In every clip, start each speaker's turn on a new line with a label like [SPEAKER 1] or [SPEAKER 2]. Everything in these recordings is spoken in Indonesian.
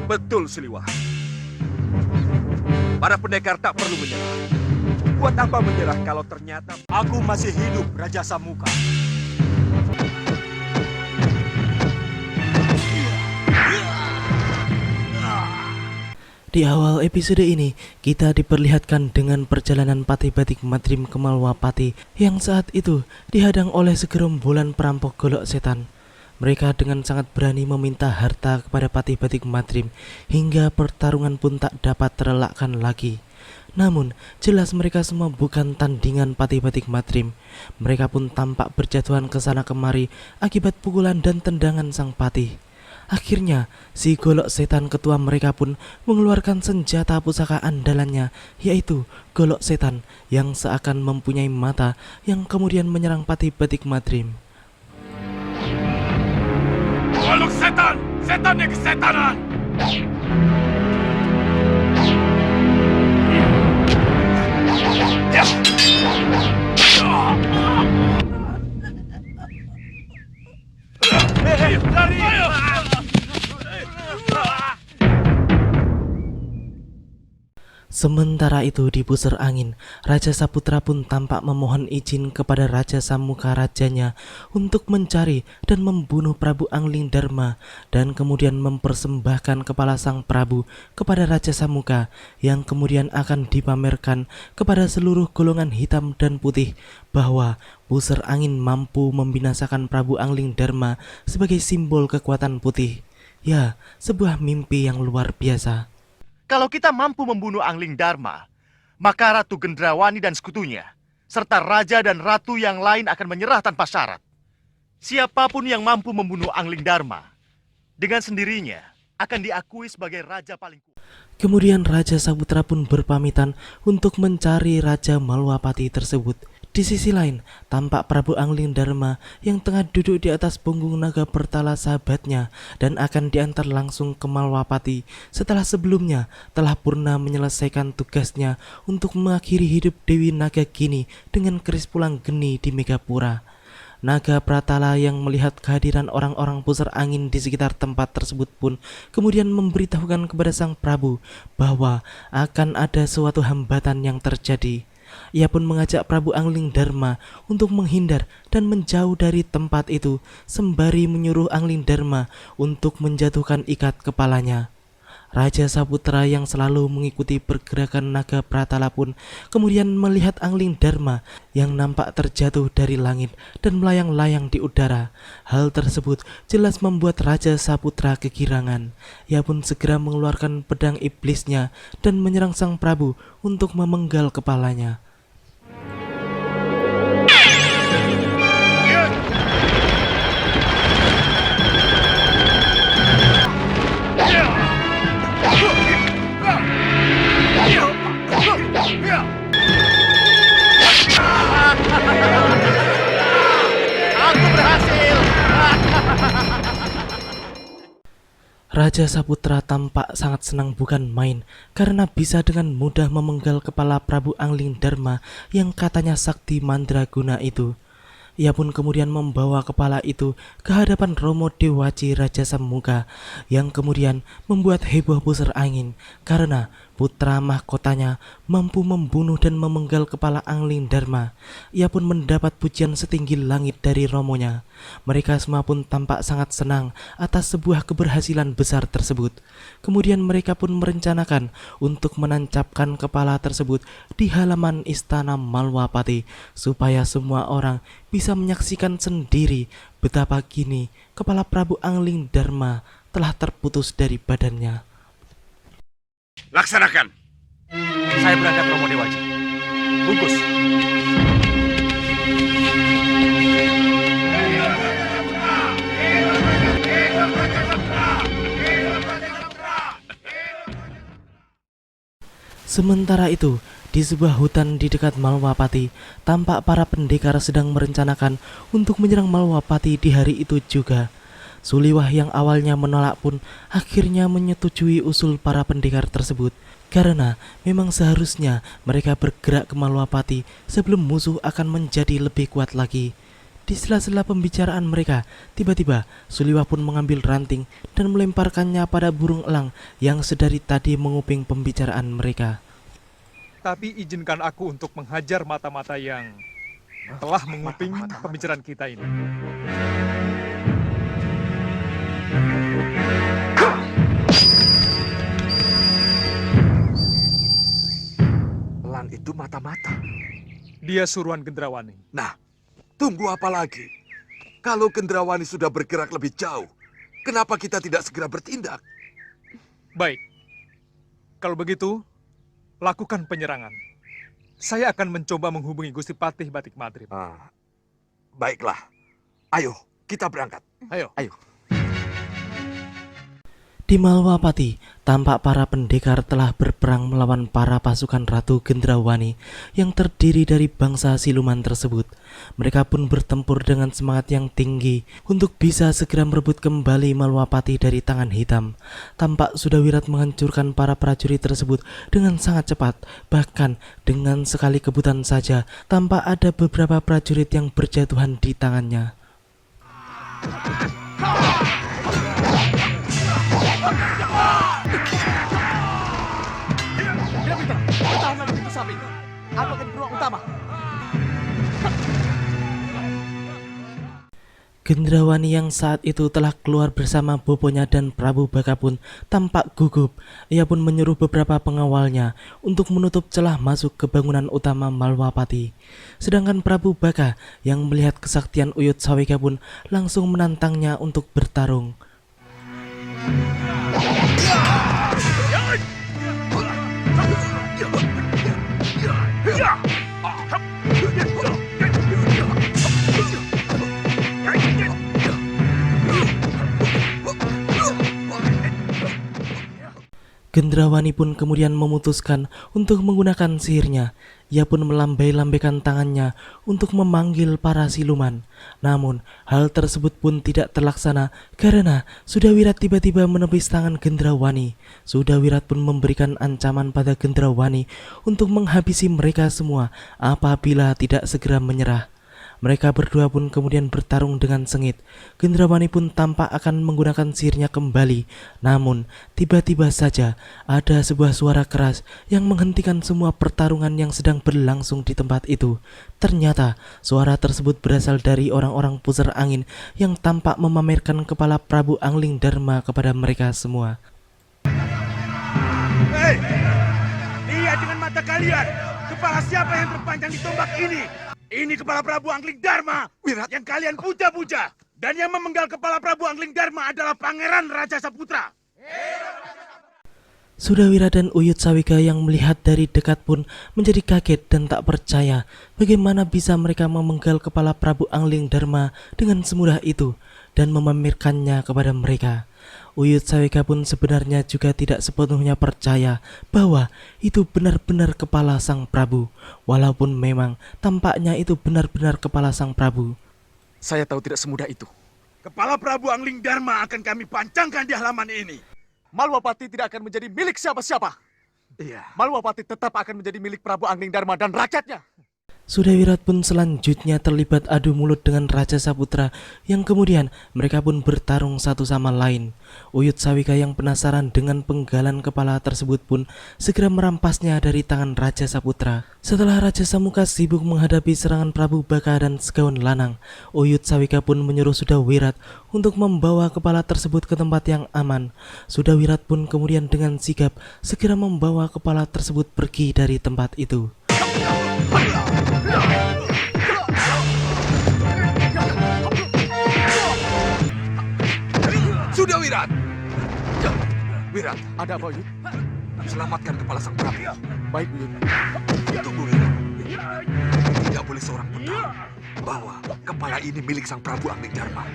[SPEAKER 1] Betul, Siliwah. Para pendekar tak perlu menyerah. Buat apa menyerah kalau ternyata
[SPEAKER 2] Aku masih hidup, Raja Samuka.
[SPEAKER 3] Di awal episode ini, kita diperlihatkan dengan perjalanan Patih Batik Madrim ke Malwapati yang saat itu dihadang oleh segerombolan perampok golok setan. Mereka dengan sangat berani meminta harta kepada Patih Batik Madrim hingga pertarungan pun tak dapat terelakkan lagi. Namun, jelas mereka semua bukan tandingan Patih Batik Madrim. Mereka pun tampak berjatuhan ke sana kemari akibat pukulan dan tendangan sang patih. Akhirnya, si golok setan ketua mereka pun mengeluarkan senjata pusaka andalannya, yaitu golok setan yang seakan mempunyai mata yang kemudian menyerang Patih Batik Madrim.
[SPEAKER 1] golok setan! Setan yang kesetanan!
[SPEAKER 3] Sementara itu di pusar angin, Raja Saputra pun tampak memohon izin kepada Raja Samuka rajanya untuk mencari dan membunuh Prabu Angling Dharma dan kemudian mempersembahkan kepala sang Prabu kepada Raja Samuka yang kemudian akan dipamerkan kepada seluruh golongan hitam dan putih bahwa pusar angin mampu membinasakan Prabu Angling Dharma sebagai simbol kekuatan putih. Ya, sebuah mimpi yang luar biasa.
[SPEAKER 2] Kalau kita mampu membunuh Angling Dharma, maka Ratu Gendrawani dan sekutunya, serta raja dan ratu yang lain akan menyerah tanpa syarat. Siapapun yang mampu membunuh Angling Dharma, dengan sendirinya akan diakui sebagai raja paling kuat.
[SPEAKER 3] Kemudian Raja Saputra pun berpamitan untuk mencari Raja Malwapati tersebut. Di sisi lain, tampak Prabu Angling Dharma yang tengah duduk di atas punggung naga bertala sahabatnya dan akan diantar langsung ke Malwapati setelah sebelumnya telah purna menyelesaikan tugasnya untuk mengakhiri hidup Dewi Naga Gini dengan keris pulang geni di Megapura. Naga Pratala yang melihat kehadiran orang-orang pusar angin di sekitar tempat tersebut pun kemudian memberitahukan kepada sang Prabu bahwa akan ada suatu hambatan yang terjadi. Ia pun mengajak Prabu Angling Dharma untuk menghindar dan menjauh dari tempat itu sembari menyuruh Angling Dharma untuk menjatuhkan ikat kepalanya. Raja Saputra yang selalu mengikuti pergerakan naga Pratala pun kemudian melihat Angling Dharma yang nampak terjatuh dari langit dan melayang-layang di udara. Hal tersebut jelas membuat Raja Saputra kegirangan. Ia pun segera mengeluarkan pedang iblisnya dan menyerang sang Prabu untuk memenggal kepalanya.
[SPEAKER 2] Aku berhasil!
[SPEAKER 3] Raja Saputra tampak sangat senang bukan main karena bisa dengan mudah memenggal kepala Prabu Angling Dharma yang katanya sakti mandraguna itu. Ia pun kemudian membawa kepala itu ke hadapan Romo Dewaci Raja Samuka yang kemudian membuat heboh pusar angin karena putra mahkotanya mampu membunuh dan memenggal kepala Angling Dharma. Ia pun mendapat pujian setinggi langit dari romonya. Mereka semua pun tampak sangat senang atas sebuah keberhasilan besar tersebut. Kemudian mereka pun merencanakan untuk menancapkan kepala tersebut di halaman istana Malwapati supaya semua orang bisa menyaksikan sendiri betapa kini kepala Prabu Angling Dharma telah terputus dari badannya.
[SPEAKER 1] Laksanakan!
[SPEAKER 2] Saya berangkat, Romo Dewaji. Bungkus.
[SPEAKER 3] Sementara itu, di sebuah hutan di dekat Malwapati, tampak para pendekar sedang merencanakan untuk menyerang Malwapati di hari itu juga. Suliwah yang awalnya menolak pun akhirnya menyetujui usul para pendekar tersebut, karena memang seharusnya mereka bergerak ke Malwapati sebelum musuh akan menjadi lebih kuat lagi. Di sela-sela pembicaraan mereka, tiba-tiba Suliwah pun mengambil ranting dan melemparkannya pada burung elang yang sedari tadi menguping pembicaraan mereka.
[SPEAKER 4] Tapi izinkan aku untuk menghajar mata-mata yang telah menguping pembicaraan kita ini.
[SPEAKER 1] Elang itu mata-mata.
[SPEAKER 4] Dia suruhan Gendrawani.
[SPEAKER 1] Nah, tunggu apa lagi? Kalau Gendrawani sudah bergerak lebih jauh, kenapa kita tidak segera bertindak?
[SPEAKER 4] Baik, kalau begitu, lakukan penyerangan. Saya akan mencoba menghubungi Gusti Patih Batik Madrib.
[SPEAKER 1] Baiklah. Ayo, kita berangkat.
[SPEAKER 4] Ayo.
[SPEAKER 3] Di Malwapati, tampak para pendekar telah berperang melawan para pasukan Ratu Gendrawani yang terdiri dari bangsa siluman tersebut. Mereka pun bertempur dengan semangat yang tinggi untuk bisa segera merebut kembali Malwapati dari tangan hitam. Tampak Sudawirat menghancurkan para prajurit tersebut dengan sangat cepat, bahkan dengan sekali kebutan saja tampak ada beberapa prajurit yang berjatuhan di tangannya.
[SPEAKER 2] Bertahanlah di pintu samping. Aku akan ke ruang utama.
[SPEAKER 3] Gendrawani yang saat itu telah keluar bersama boponya dan Prabu Baka pun tampak gugup. Ia pun menyuruh beberapa pengawalnya untuk menutup celah masuk ke bangunan utama Malwapati. Sedangkan Prabu Baka yang melihat kesaktian Uyut Sawika pun langsung menantangnya untuk bertarung. Gendrawani pun kemudian memutuskan untuk menggunakan sihirnya. Ia pun melambai-lambaikan tangannya untuk memanggil para siluman. Namun, hal tersebut pun tidak terlaksana karena Sudawirat tiba-tiba menepis tangan Gendrawani. Sudawirat pun memberikan ancaman pada Gendrawani untuk menghabisi mereka semua apabila tidak segera menyerah. Mereka berdua pun kemudian bertarung dengan sengit. Gendrawani pun tampak akan menggunakan sihirnya kembali. Namun, tiba-tiba saja ada sebuah suara keras yang menghentikan semua pertarungan yang sedang berlangsung di tempat itu. Ternyata, suara tersebut berasal dari orang-orang pusar angin yang tampak memamerkan kepala Prabu Angling Dharma kepada mereka semua.
[SPEAKER 1] Hei! Lihat dengan mata kalian! Kepala siapa yang terpanjang di tombak ini? Ini kepala Prabu Angling Dharma yang kalian puja-puja. Dan yang memenggal kepala Prabu Angling Dharma adalah Pangeran Raja Saputra.
[SPEAKER 3] Sudawirat dan Uyut Sawika yang melihat dari dekat pun menjadi kaget dan tak percaya bagaimana bisa mereka memenggal kepala Prabu Angling Dharma dengan semudah itu dan memamerkannya kepada mereka. Uyut Sawika pun sebenarnya juga tidak sepenuhnya percaya bahwa itu benar-benar kepala sang Prabu, walaupun memang tampaknya itu benar-benar kepala sang Prabu.
[SPEAKER 2] Saya tahu tidak semudah itu.
[SPEAKER 1] Kepala Prabu Angling Dharma akan kami pancangkan di halaman ini.
[SPEAKER 2] Malwapati tidak akan menjadi milik siapa-siapa.
[SPEAKER 1] Iya.
[SPEAKER 2] Malwapati tetap akan menjadi milik Prabu Angling Dharma dan rakyatnya.
[SPEAKER 3] Sudawirat pun selanjutnya terlibat adu mulut dengan Raja Saputra yang kemudian mereka pun bertarung satu sama lain. Uyut Sawika yang penasaran dengan penggalan kepala tersebut pun segera merampasnya dari tangan Raja Saputra. Setelah Raja Samuka sibuk menghadapi serangan Prabu Baka dan Segaun Lanang, Uyut Sawika pun menyuruh Sudawirat untuk membawa kepala tersebut ke tempat yang aman. Sudawirat pun kemudian dengan sigap segera membawa kepala tersebut pergi dari tempat itu.
[SPEAKER 1] Sudah Wirat. Wirat,
[SPEAKER 2] Ada apa, Uyut?
[SPEAKER 1] selamatkan kepala sang Prabu.
[SPEAKER 2] Baik, Uyut.
[SPEAKER 1] Tunggu Wirat. Tidak boleh seorang pun tahu bahwa kepala ini milik sang Prabu Angling Dharma.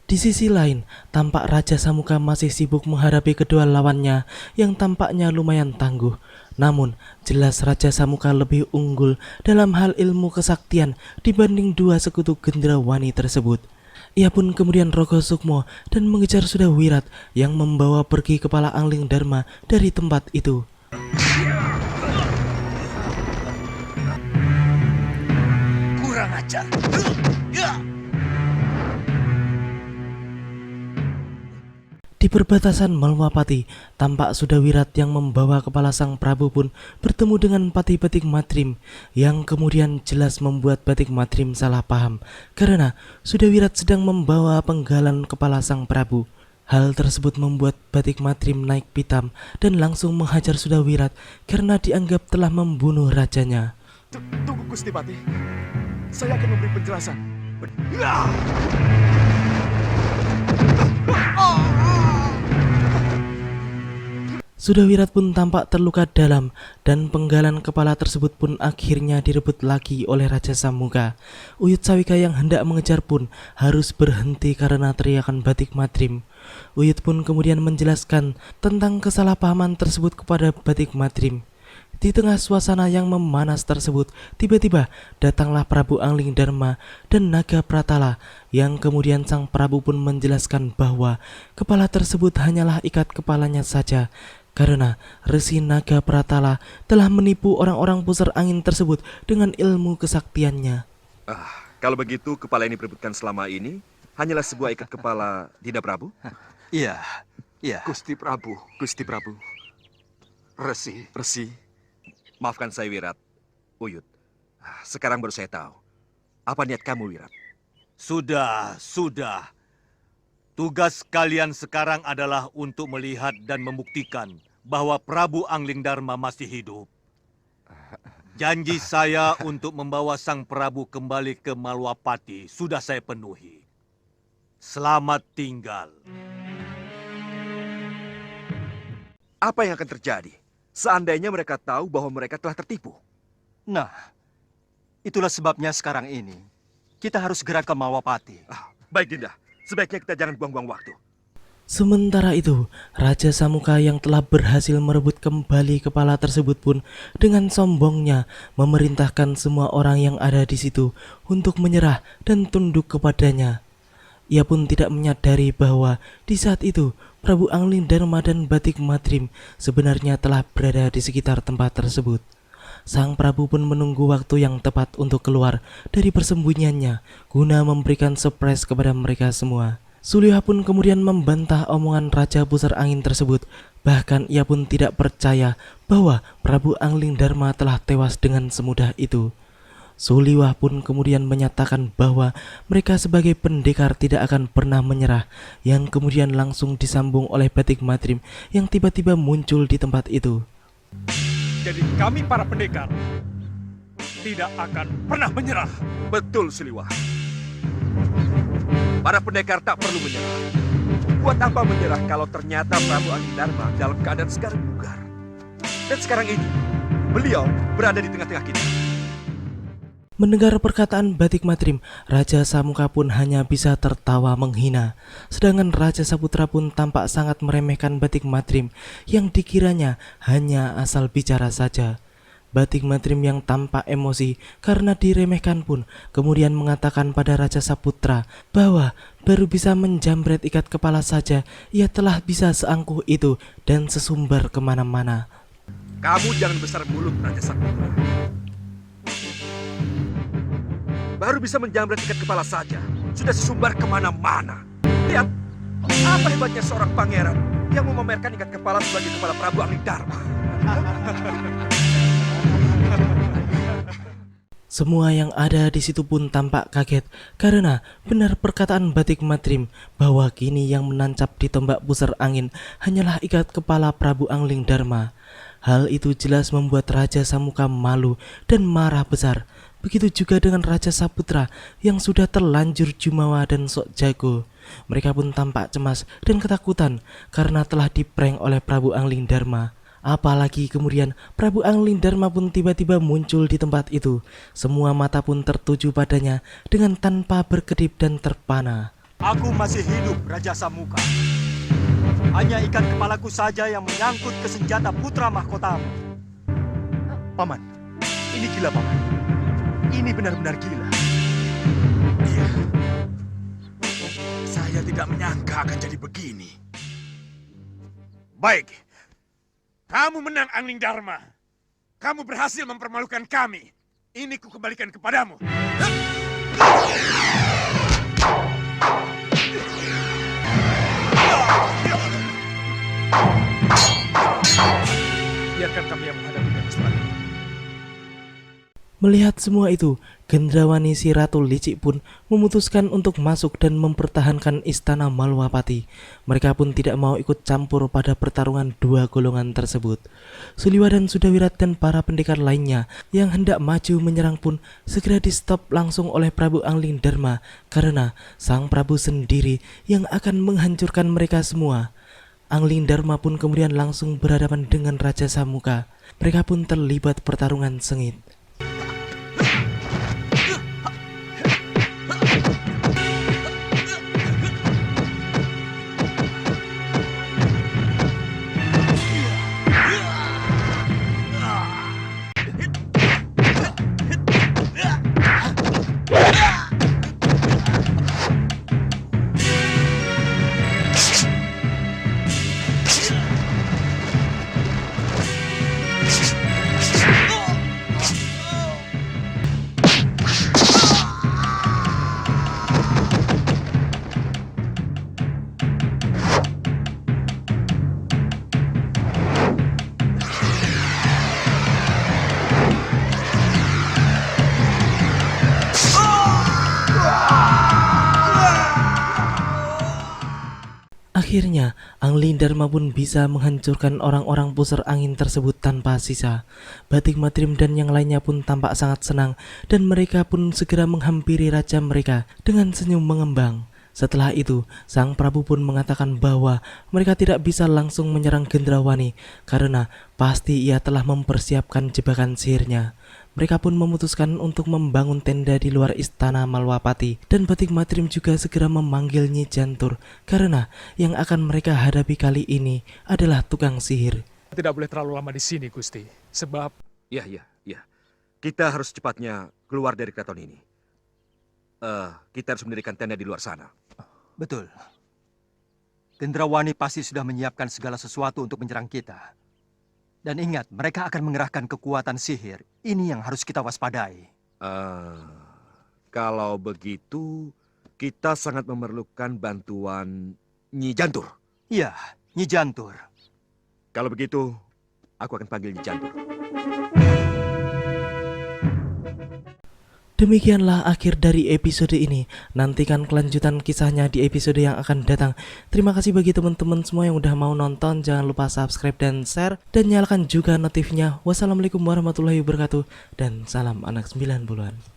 [SPEAKER 3] Di sisi lain, tampak Raja Samuka masih sibuk menghadapi kedua lawannya yang tampaknya lumayan tangguh. Namun, jelas Raja Samuka lebih unggul dalam hal ilmu kesaktian dibanding dua sekutu Gendrawani tersebut. Ia pun kemudian rogoh sukmo dan mengejar Sudawirat yang membawa pergi kepala Angling Dharma dari tempat itu.
[SPEAKER 1] Kurang ajar.
[SPEAKER 3] Di perbatasan Malwapati, tampak Sudawirat yang membawa kepala sang Prabu pun bertemu dengan Patih Batik Matrim, yang kemudian jelas membuat Batik Matrim salah paham karena Sudawirat sedang membawa penggalan kepala sang Prabu. Hal tersebut membuat Batik Matrim naik pitam dan langsung menghajar Sudawirat karena dianggap telah membunuh rajanya.
[SPEAKER 2] Tunggu Gusti Patih. Saya akan memberi penjelasan.
[SPEAKER 3] Sudawirat pun tampak terluka dalam dan penggalan kepala tersebut pun akhirnya direbut lagi oleh Raja Samuka. Uyut Sawika yang hendak mengejar pun harus berhenti karena teriakan Batik Matrim. Uyut pun kemudian menjelaskan tentang kesalahpahaman tersebut kepada Batik Matrim. Di tengah suasana yang memanas tersebut, tiba-tiba datanglah Prabu Angling Darma dan Naga Pratala, yang kemudian sang Prabu pun menjelaskan bahwa kepala tersebut hanyalah ikat kepalanya saja, karena Resi Naga Pratala telah menipu orang-orang pusar angin tersebut dengan ilmu kesaktiannya.
[SPEAKER 5] Kalau begitu, kepala ini diperebutkan selama ini hanyalah sebuah ikat kepala Dinda Prabu?
[SPEAKER 6] Iya.
[SPEAKER 5] Gusti Prabu. Resi. Maafkan saya, Wirat. Uyut. Sekarang baru saya tahu. Apa niat kamu, Wirat?
[SPEAKER 6] Sudah. Tugas kalian sekarang adalah untuk melihat dan membuktikan bahwa Prabu Angling Darma masih hidup. Janji saya untuk membawa sang Prabu kembali ke Malwapati sudah saya penuhi. Selamat tinggal.
[SPEAKER 5] Apa yang akan terjadi seandainya mereka tahu bahwa mereka telah tertipu?
[SPEAKER 7] Nah, itulah sebabnya sekarang ini kita harus segera ke Malwapati.
[SPEAKER 5] Baik, Dinda. Sebaiknya kita jangan buang-buang waktu.
[SPEAKER 3] Sementara itu, Raja Samuka yang telah berhasil merebut kembali kepala tersebut pun dengan sombongnya memerintahkan semua orang yang ada di situ untuk menyerah dan tunduk kepadanya. Ia pun tidak menyadari bahwa di saat itu Prabu Angling Darma dan Batik Matrim sebenarnya telah berada di sekitar tempat tersebut. Sang Prabu pun menunggu waktu yang tepat untuk keluar dari persembunyiannya guna memberikan surprise kepada mereka semua. Suliha pun kemudian membantah omongan Raja Pusar Angin tersebut. Bahkan ia pun tidak percaya bahwa Prabu Angling Darma telah tewas dengan semudah itu. Suliwah pun kemudian menyatakan bahwa mereka sebagai pendekar tidak akan pernah menyerah, yang kemudian langsung disambung oleh Batik Matrim yang tiba-tiba muncul di tempat itu.
[SPEAKER 4] Jadi kami para pendekar tidak akan pernah menyerah.
[SPEAKER 5] Betul, Suliwah. Para pendekar tak perlu menyerah. Buat apa menyerah kalau ternyata Prabu Angling Darma dalam keadaan segar bugar? Dan sekarang ini, beliau berada di tengah-tengah kita.
[SPEAKER 3] Mendengar perkataan Batik Matrim, Raja Samuka pun hanya bisa tertawa menghina. Sedangkan Raja Saputra pun tampak sangat meremehkan Batik Matrim yang dikiranya hanya asal bicara saja. Batik Matrim yang tampak emosi karena diremehkan pun kemudian mengatakan pada Raja Saputra bahwa baru bisa menjambret ikat kepala saja ia telah bisa seangkuh itu dan sesumbar kemana-mana.
[SPEAKER 5] Kamu jangan besar mulut, Raja Saputra. Baru bisa menjamret ikat kepala saja, sudah sesumbar kemana-mana. Lihat, apa hebatnya seorang pangeran yang memamerkan ikat kepala sebagai kepala Prabu Angling Darma.
[SPEAKER 3] Semua yang ada di situ pun tampak kaget karena benar perkataan Batik Matrim bahwa kini yang menancap di tombak pusar angin hanyalah ikat kepala Prabu Angling Darma. Hal itu jelas membuat Raja Samuka malu dan marah besar. Begitu juga dengan Raja Saputra yang sudah terlanjur jumawa dan sok jago. Mereka pun tampak cemas dan ketakutan karena telah diprank oleh Prabu Angling Darma. Apalagi kemudian Prabu Angling Darma pun tiba-tiba muncul di tempat itu. Semua mata pun tertuju padanya dengan tanpa berkedip dan terpana.
[SPEAKER 7] Aku masih hidup, Raja Samuka. Hanya ikat kepalaku saja yang menyangkut ke senjata putra mahkotamu.
[SPEAKER 2] Paman, ini gila, Paman. Ini benar-benar gila.
[SPEAKER 1] Iya. Saya tidak menyangka akan jadi begini. Baik. Kamu menang, Angling Darma. Kamu berhasil mempermalukan kami. Ini kukembalikan kepadamu.
[SPEAKER 4] Biarkan kami yang menghadapinya, Gusti Patih.
[SPEAKER 3] Melihat semua itu, Gendrawani si Ratu Licik pun memutuskan untuk masuk dan mempertahankan istana Malwapati. Mereka pun tidak mau ikut campur pada pertarungan dua golongan tersebut. Suliwa dan Sudawirat dan para pendekar lainnya yang hendak maju menyerang pun segera di stop langsung oleh Prabu Anglingdarma karena Sang Prabu sendiri yang akan menghancurkan mereka semua. Anglingdarma pun kemudian langsung berhadapan dengan Raja Samuka. Mereka pun terlibat pertarungan sengit. Akhirnya, Anglingdarma pun bisa menghancurkan orang-orang pusar angin tersebut tanpa sisa. Batik Matrim dan yang lainnya pun tampak sangat senang dan mereka pun segera menghampiri raja mereka dengan senyum mengembang. Setelah itu, Sang Prabu pun mengatakan bahwa mereka tidak bisa langsung menyerang Gendrawani karena pasti ia telah mempersiapkan jebakan sihirnya. Mereka pun memutuskan untuk membangun tenda di luar istana Malwapati dan Batik Matrim juga segera memanggil Nyi Jantur karena yang akan mereka hadapi kali ini adalah tukang sihir.
[SPEAKER 4] Tidak boleh terlalu lama di sini, Gusti. Sebab
[SPEAKER 5] Ya. Kita harus cepatnya keluar dari keraton ini. Kita harus mendirikan tenda di luar sana.
[SPEAKER 7] Betul. Gendrawani pasti sudah menyiapkan segala sesuatu untuk menyerang kita. Dan ingat, mereka akan mengerahkan kekuatan sihir. Ini yang harus kita waspadai.
[SPEAKER 5] Kalau begitu, kita sangat memerlukan bantuan Nyi Jantur.
[SPEAKER 7] Iya, Nyi Jantur.
[SPEAKER 5] Kalau begitu, aku akan panggil Nyi Jantur.
[SPEAKER 3] Demikianlah akhir dari episode ini. Nantikan kelanjutan kisahnya di episode yang akan datang. Terima kasih bagi teman-teman semua yang udah mau nonton. Jangan lupa subscribe dan share. Dan nyalakan juga notifnya. Wassalamualaikum warahmatullahi wabarakatuh. Dan salam anak 90-an.